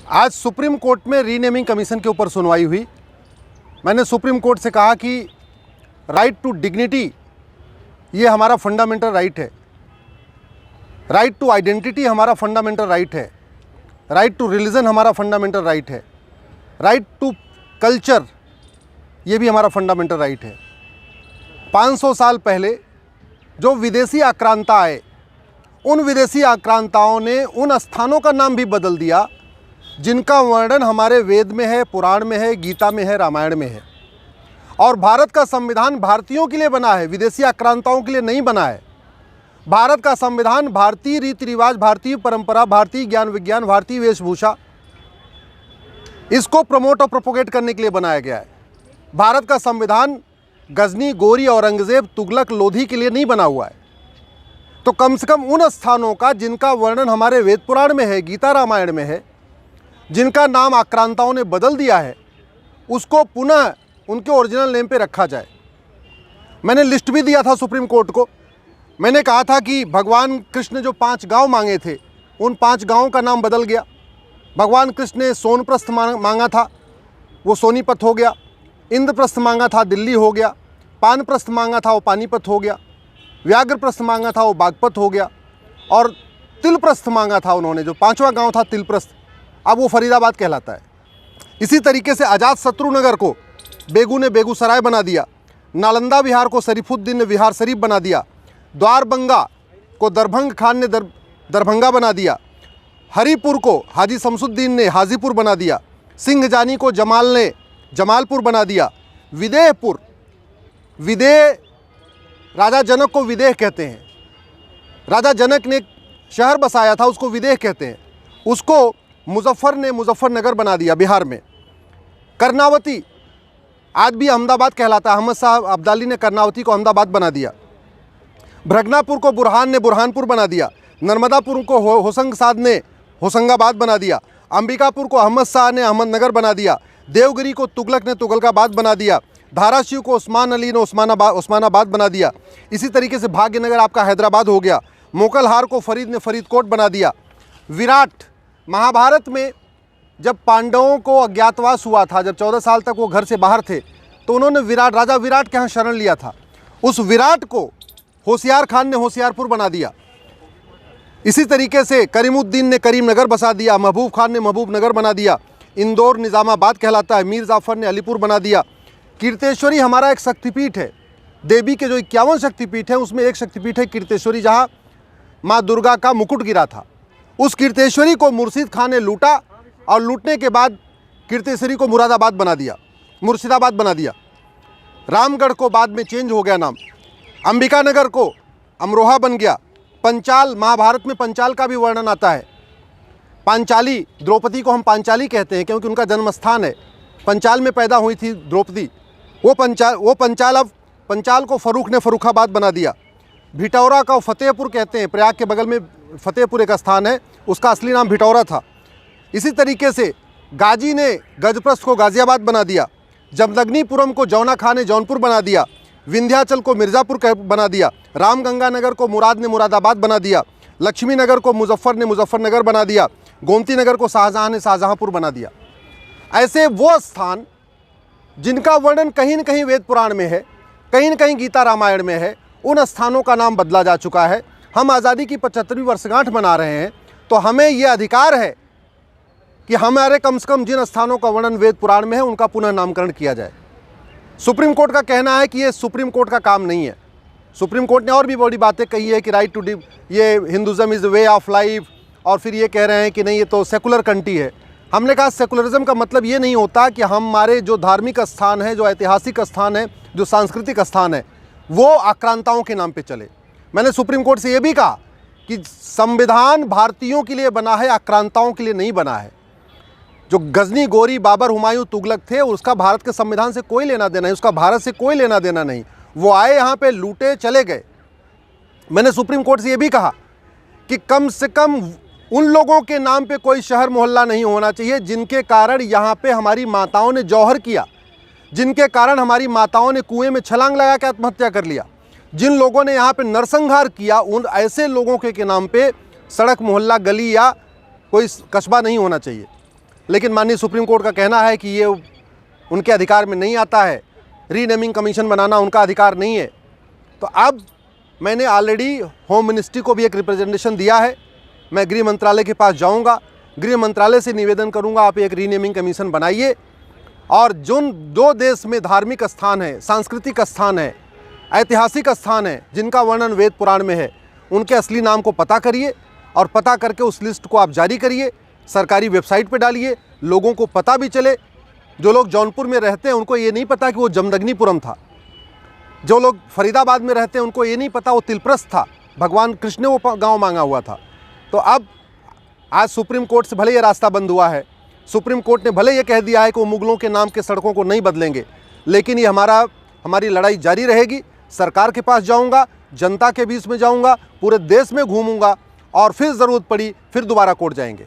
आज supreme court में renaming commission के ऊपर सुनवाई हुई। मैंने सुप्रीम कोर्ट से कहा कि राइट टू डिग्निटी ये हमारा फंडामेंटल राइट है, राइट टू आइडेंटिटी हमारा फंडामेंटल राइट है, राइट टू रिलीजन हमारा फंडामेंटल राइट है, राइट टू कल्चर ये भी हमारा फंडामेंटल राइट है। 500 साल पहले जो विदेशी आक्रांता आए, उन विदेशी आक्रांताओं ने उन स्थानों का नाम भी बदल दिया जिनका वर्णन हमारे वेद में है, पुराण में है, गीता में है, रामायण में है। और भारत का संविधान भारतीयों के लिए बना है, विदेशी आक्रांताओं के लिए नहीं बना है। भारत का संविधान भारतीय रीति रिवाज, भारतीय परंपरा, भारतीय ज्ञान विज्ञान, भारतीय वेशभूषा, इसको प्रमोट और प्रोपोगेट करने के लिए बनाया गया है। भारत का संविधान गजनी, गोरी, औरंगजेब, तुगलक, लोधी के लिए नहीं बना हुआ है। तो कम से कम उन स्थानों का जिनका वर्णन हमारे वेद पुराण में है, गीता रामायण में है, जिनका नाम आक्रांताओं ने बदल दिया है, उसको पुनः उनके ओरिजिनल नेम पे रखा जाए। मैंने लिस्ट भी दिया था सुप्रीम कोर्ट को। मैंने कहा था कि भगवान कृष्ण ने जो 5 गांव मांगे थे, उन 5 गांवों का नाम बदल गया। भगवान कृष्ण ने सोनप्रस्थ मांगा था, वो सोनीपत हो गया। इंद्रप्रस्थ मांगा था, दिल्ली हो गया। पानप्रस्थ मांगा था, वो पानीपत हो गया। व्याघ्रप्रस्थ मांगा था, वो बागपत हो गया। और तिलप्रस्थ मांगा था उन्होंने, जो 5वां गांव था तिलप्रस्थ, अब वो फरीदाबाद कहलाता है। इसी तरीके से अजातशत्रु नगर को बेगू ने बेगूसराय बना दिया। नालंदा विहार को शरीफुद्दीन ने विहार शरीफ बना दिया। द्वारबंगा को दरभंग खान ने दरभंगा बना दिया। हरिपुर को हाजी शमसुद्दीन ने हाजीपुर बना दिया। सिंहजानी को जमाल ने जमालपुर बना दिया। विदेहपुर, विदेह, राजा जनक को विदेह कहते हैं। राजा जनक ने एक शहर बसाया था, उसको विदेह कहते हैं। उसको मुजफ्फर ने मुजफ्फरनगर बना दिया बिहार में। कर्नावती आज भी अहमदाबाद कहलाता है। अहमद साहब अब्दाली ने कर्नावती को अहमदाबाद बना दिया। भ्रगनापुर को बुरहान ने बुरहानपुर बना दिया। नर्मदापुर को होशंग साद ने होशंगाबाद बना दिया। अंबिकापुर को अहमद शाह ने अहमदनगर बना दिया। देवगिरी को तुगलक ने तुगलकाबाद बना दिया। धाराशिव को उस्मान अली ने उस्मानाबाद बना दिया। इसी तरीके से भाग्यनगर आपका हैदराबाद हो गया। मोकलहार को फरीद ने फरीदकोट बना दिया। विराट, महाभारत में जब पांडवों को अज्ञातवास हुआ था, जब 14 साल तक वो घर से बाहर थे, तो उन्होंने राजा विराट के यहाँ शरण लिया था। उस विराट को होशियार खान ने होशियारपुर बना दिया। इसी तरीके से करीमुद्दीन ने करीमनगर बसा दिया। महबूब खान ने महबूबनगर बना दिया। इंदौर निज़ामाबाद कहलाता है। मीर जाफ़र ने अलीपुर बना दिया। कीर्तेश्वरी हमारा एक शक्तिपीठ है। देवी के जो 51 शक्तिपीठ हैं उसमें एक शक्तिपीठ है कीर्तेश्वरी, जहाँ माँ दुर्गा का मुकुट गिरा था। उस कीर्तेश्वरी को मुर्शिद खान ने लूटा और लूटने के बाद कीर्तेश्वरी को मुरादाबाद बना दिया, मुर्शिदाबाद बना दिया। रामगढ़ को बाद में चेंज हो गया नाम। अंबिकानगर को अमरोहा बन गया। पंचाल, महाभारत में पंचाल का भी वर्णन आता है। पांचाली, द्रौपदी को हम पांचाली कहते हैं क्योंकि उनका जन्म स्थान है। पंचाल में पैदा हुई थी द्रौपदी। वो पंचाल अब पंचाल को फर्रुख ने फर्रुखाबाद बना दिया। भिटौरा का फतेहपुर कहते हैं, प्रयाग के बगल में फतेहपुर एक स्थान है, उसका असली नाम भिटौरा था। इसी तरीके से गाजी ने गजप्रस्थ को गाजियाबाद बना दिया। जमदग्नीपुरम को जौना खान ने जौनपुर बना दिया। विंध्याचल को मिर्ज़ापुर बना दिया। रामगंगानगर को मुराद ने मुरादाबाद बना दिया। लक्ष्मीनगर को मुजफ्फर ने मुजफ्फरनगर बना दिया। गोमती नगर को शाहजहाँ ने शाहजहाँपुर बना दिया। ऐसे वो स्थान जिनका वर्णन कहीं न कहीं वेद पुराण में है, कहीं न कहीं गीता रामायण में है, उन स्थानों का नाम बदला जा चुका है। हम आज़ादी की 75वीं वर्षगांठ मना रहे हैं, तो हमें ये अधिकार है कि हमारे कम से कम जिन स्थानों का वर्णन वेद पुराण में है उनका पुनः नामकरण किया जाए। सुप्रीम कोर्ट का कहना है कि ये सुप्रीम कोर्ट का काम नहीं है। सुप्रीम कोर्ट ने और भी बड़ी बातें कही है कि राइट टू ये Hinduism is way of life, और फिर ये कह रहे हैं कि नहीं ये तो सेकुलर कंट्री है। हमने कहा सेकुलरिज्म का मतलब ये नहीं होता कि हमारे जो धार्मिक स्थान है, जो ऐतिहासिक स्थान है, जो सांस्कृतिक स्थान है, वो आक्रांताओं के नाम पे चले। मैंने सुप्रीम कोर्ट से ये भी कहा कि संविधान भारतीयों के लिए बना है, आक्रांताओं के लिए नहीं बना है। जो गजनी, गोरी, बाबर, हुमायूं, तुगलक थे, उसका भारत के संविधान से कोई लेना देना नहीं, उसका भारत से कोई लेना देना नहीं। वो आए यहाँ पे, लूटे, चले गए। मैंने सुप्रीम कोर्ट से ये भी कहा कि कम से कम उन लोगों के नाम पे कोई शहर मोहल्ला नहीं होना चाहिए जिनके कारण यहाँ पे हमारी माताओं ने जौहर किया, जिनके कारण हमारी माताओं ने कुएं में छलांग लगा के आत्महत्या कर लिया, जिन लोगों ने यहाँ पे नरसंहार किया, उन ऐसे लोगों के नाम पे सड़क, मोहल्ला, गली या कोई कस्बा नहीं होना चाहिए। लेकिन माननीय सुप्रीम कोर्ट का कहना है कि ये उनके अधिकार में नहीं आता है, रीनेमिंग कमीशन बनाना उनका अधिकार नहीं है। तो अब मैंने ऑलरेडी होम मिनिस्ट्री को भी एक रिप्रेजेंटेशन दिया है। मैं गृह मंत्रालय के पास जाऊंगा, गृह मंत्रालय से निवेदन करूंगा आप एक रीनेमिंग कमीशन बनाइए, और जो देश में धार्मिक स्थान है, सांस्कृतिक स्थान है, ऐतिहासिक स्थान है जिनका वर्णन वेद पुराण में है, उनके असली नाम को पता करिए और पता करके उस लिस्ट को आप जारी करिए, सरकारी वेबसाइट पर डालिए, लोगों को पता भी चले। जो लोग जौनपुर में रहते हैं उनको ये नहीं पता कि वो जमदग्निपुरम था, जो लोग फरीदाबाद में रहते हैं उनको ये नहीं पता वो तिलप्रस्थ था, भगवान कृष्ण ने वो गांव मांगा हुआ था। तो अब आज सुप्रीम कोर्ट से भले ये रास्ता बंद हुआ है, सुप्रीम कोर्ट ने भले ये कह दिया है कि वो मुगलों के नाम के सड़कों को नहीं बदलेंगे, लेकिन ये हमारी लड़ाई जारी रहेगी। सरकार के पास जाऊंगा, जनता के बीच में जाऊंगा, पूरे देश में घूमूंगा और फिर ज़रूरत पड़ी फिर दोबारा कोर्ट जाएंगे।